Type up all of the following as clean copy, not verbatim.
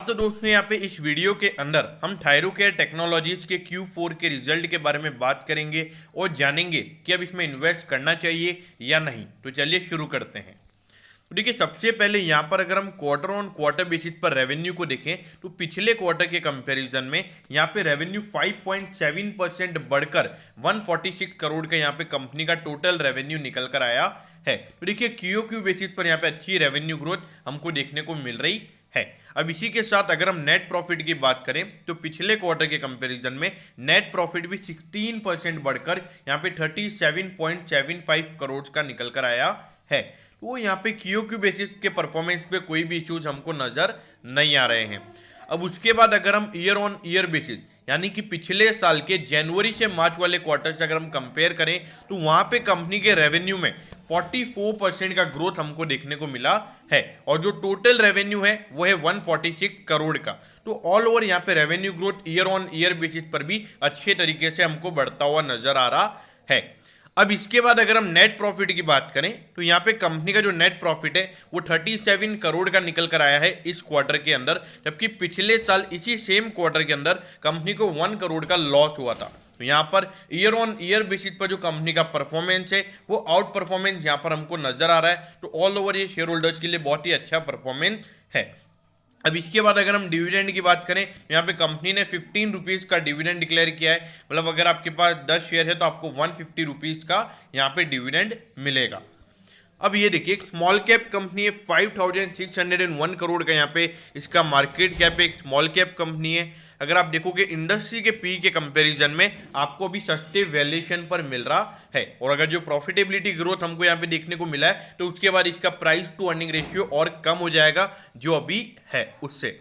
तो दोस्तों यहाँ पे इस वीडियो के अंदर हम थायरोकेयर टेक्नोलॉजीज के Q4 के रिजल्ट के बारे में बात करेंगे और जानेंगे कि अब इसमें इन्वेस्ट करना चाहिए या नहीं। तो चलिए शुरू करते हैं। तो देखिए, सबसे पहले यहाँ पर अगर हम क्वार्टर ऑन क्वार्टर बेसिस पर रेवेन्यू को देखें तो पिछले क्वार्टर के कंपैरिजन में यहाँ पे रेवेन्यू 5.7% बढ़कर 146 करोड़ का यहाँ पे कंपनी का टोटल रेवेन्यू निकल कर आया है। तो देखिए, क्यूओक्यू बेसिस पर यहाँ पे अच्छी रेवेन्यू ग्रोथ हमको देखने को मिल रही है। अब इसी के साथ अगर हम नेट प्रॉफिट की बात करें तो पिछले क्वार्टर के कंपैरिजन में नेट प्रॉफिट भी 16% बढ़कर यहाँ पे 37.75 करोड़ का निकल कर आया है। तो यहाँ पे क्यूक्यू बेसिस के परफॉर्मेंस पे कोई भी इश्यूज हमको नजर नहीं आ रहे हैं। अब उसके बाद अगर हम ईयर ऑन ईयर बेसिस यानी कि पिछले साल के जनवरी से मार्च वाले क्वार्टर से अगर हम कंपेयर करें तो वहां पे कंपनी के रेवेन्यू में 44% का ग्रोथ हमको देखने को मिला है और जो टोटल रेवेन्यू है वो है 146 करोड़ का। तो ऑल ओवर यहाँ पे revenue growth year on year basis पर भी अच्छे तरीके से हमको बढ़ता हुआ नजर आ रहा है। अब इसके बाद अगर हम नेट प्रॉफिट की बात करें तो यहाँ पे कंपनी का जो नेट प्रॉफिट है वो 37 करोड़ का निकल कर आया है इस क्वार्टर के अंदर, जबकि पिछले साल इसी सेम क्वार्टर के अंदर कंपनी को 1 करोड़ का लॉस हुआ था। तो यहाँ per year on year basis पर जो कंपनी का परफॉर्मेंस है वो आउट परफॉर्मेंस यहाँ पर हमको नजर आ रहा है। तो ऑल ओवर ये शेयर होल्डर्स के लिए बहुत ही अच्छा परफॉर्मेंस है। अब इसके बाद अगर हम डिविडेंड की बात करें, यहाँ पे कंपनी ने 15 रुपीज़ का डिविडेंड डिक्लेयर किया है। मतलब अगर आपके पास 10 शेयर है तो आपको 150 रुपीज़ का यहाँ पे डिविडेंड मिलेगा। अब ये देखिए, एक स्मॉल कैप कंपनी है, 5601 करोड़ का यहाँ पे इसका मार्केट कैप है, एक स्मॉल कैप कंपनी है। अगर आप देखोगे इंडस्ट्री के पी के कंपैरिजन में आपको भी सस्ते वैल्यूएशन पर मिल रहा है। और अगर जो प्रॉफिटेबिलिटी ग्रोथ हमको यहाँ पे देखने को मिला है तो उसके बाद इसका प्राइस टू अर्निंग रेशियो और कम हो जाएगा जो अभी है उससे।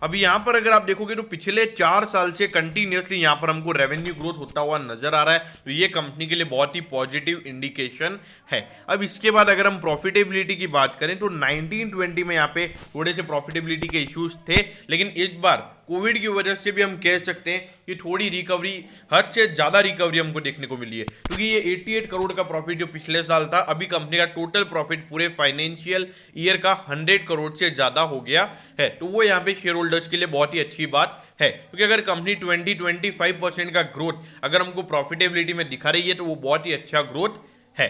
अभी यहाँ पर अगर आप देखोगे तो पिछले 4 साल से कंटिन्यूसली यहाँ पर हमको रेवेन्यू ग्रोथ होता हुआ नजर आ रहा है। तो ये कंपनी के लिए बहुत ही पॉजिटिव इंडिकेशन है। अब इसके बाद अगर हम प्रॉफिटेबिलिटी की बात करें तो 1920 में यहाँ पे थोड़े से प्रॉफिटेबिलिटी के इश्यूज थे, लेकिन इस बार कोविड की वजह से भी हम कह सकते हैं कि थोड़ी रिकवरी, हद से ज़्यादा रिकवरी हमको देखने को मिली है, क्योंकि ये 88 करोड़ का प्रॉफिट जो पिछले साल था, अभी कंपनी का टोटल प्रॉफिट पूरे फाइनेंशियल ईयर का 100 करोड़ से ज़्यादा हो गया है। तो वो यहाँ पे शेयर होल्डर्स के लिए बहुत ही अच्छी बात है, क्योंकि अगर कंपनी 20-25% का ग्रोथ अगर हमको प्रॉफिटेबिलिटी में दिखा रही है तो वो बहुत ही अच्छा ग्रोथ है।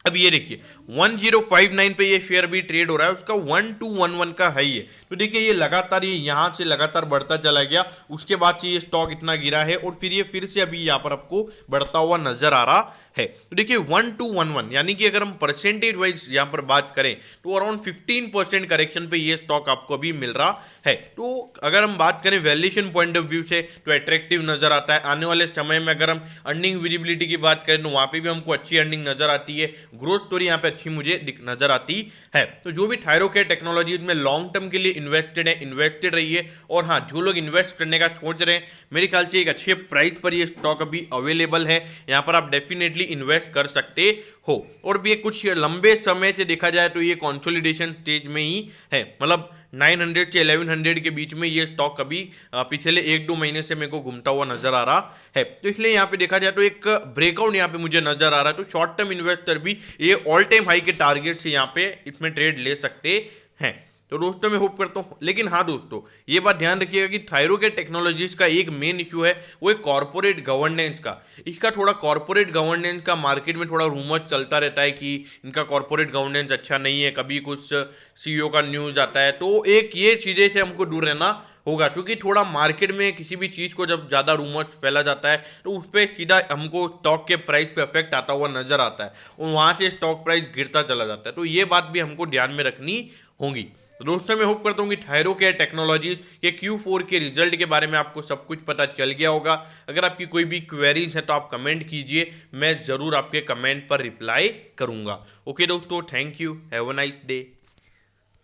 अब ये देखिए 1059 पे ये शेयर भी ट्रेड हो रहा है, उसका 1211 का हाई है। तो देखिए ये लगातार ये यहाँ से लगातार बढ़ता चला गया, उसके बाद से ये स्टॉक इतना गिरा है और फिर ये फिर से अभी यहाँ पर आपको बढ़ता हुआ नजर आ रहा है। तो देखिए 1211 यानी कि अगर हम परसेंटेज वाइज यहाँ पर बात करें तो अराउंड 15% करेक्शन पे ये स्टॉक आपको अभी मिल रहा है। तो अगर हम बात करें वैल्यूएशन पॉइंट ऑफ व्यू से तो अट्रैक्टिव नजर आता है। आने वाले समय में अगर हम अर्निंग विजिबिलिटी की बात करें तो वहाँ पे भी हमको अच्छी अर्निंग नजर आती है, ग्रोथ स्टोरी यहाँ पे अच्छी मुझे नजर आती है। तो जो भी थायरोकेयर टेक्नोलॉजीज में लॉन्ग टर्म के लिए इन्वेस्टेड है, इन्वेस्टेड रहिए। और हाँ, जो लोग इन्वेस्ट करने का सोच रहे हैं, मेरे ख्याल से एक अच्छे प्राइस पर ये स्टॉक अभी अवेलेबल है, यहाँ पर आप डेफिनेटली इन्वेस्ट कर सकते हो। और भी कुछ लंबे समय से देखा जाए तो ये कंसोलिडेशन स्टेज में ही है, मतलब 900 से 1100 के बीच में ये स्टॉक अभी पिछले 1-2 महीने से मेरे को घूमता हुआ नजर आ रहा है। तो इसलिए यहाँ पे देखा जाए तो एक ब्रेकआउट यहाँ पे मुझे नजर आ रहा है। तो शॉर्ट टर्म इन्वेस्टर भी ये ऑल टाइम हाई के टारगेट से यहाँ पे इसमें ट्रेड ले सकते हैं। तो दोस्तों मैं होप करता हूँ, लेकिन हाँ दोस्तों ये बात ध्यान रखिएगा कि थायरोकेयर टेक्नोलॉजीज का एक मेन इशू है वो है कॉर्पोरेट गवर्नेंस का। इसका थोड़ा कॉर्पोरेट गवर्नेंस का मार्केट में थोड़ा रूमर चलता रहता है कि इनका कॉर्पोरेट गवर्नेंस अच्छा नहीं है, कभी कुछ सीईओ का न्यूज़ आता है। तो एक ये चीज़ें से हमको दूर रहना होगा, क्योंकि थोड़ा मार्केट में किसी भी चीज़ को जब ज़्यादा रूमर्स फैला जाता है तो उस पर सीधा हमको स्टॉक के प्राइस पे इफेक्ट आता हुआ नजर आता है और वहाँ से स्टॉक प्राइस गिरता चला जाता है। तो ये बात भी हमको ध्यान में रखनी होगी। तो दोस्तों मैं होप करता हूँ कि थायरोकेयर टेक्नोलॉजीज के Q4 के रिजल्ट के बारे में आपको सब कुछ पता चल गया होगा। अगर आपकी कोई भी क्वेरीज है तो आप कमेंट कीजिए, मैं ज़रूर आपके कमेंट पर रिप्लाई करूँगा। ओके दोस्तों, thank you, have a nice day.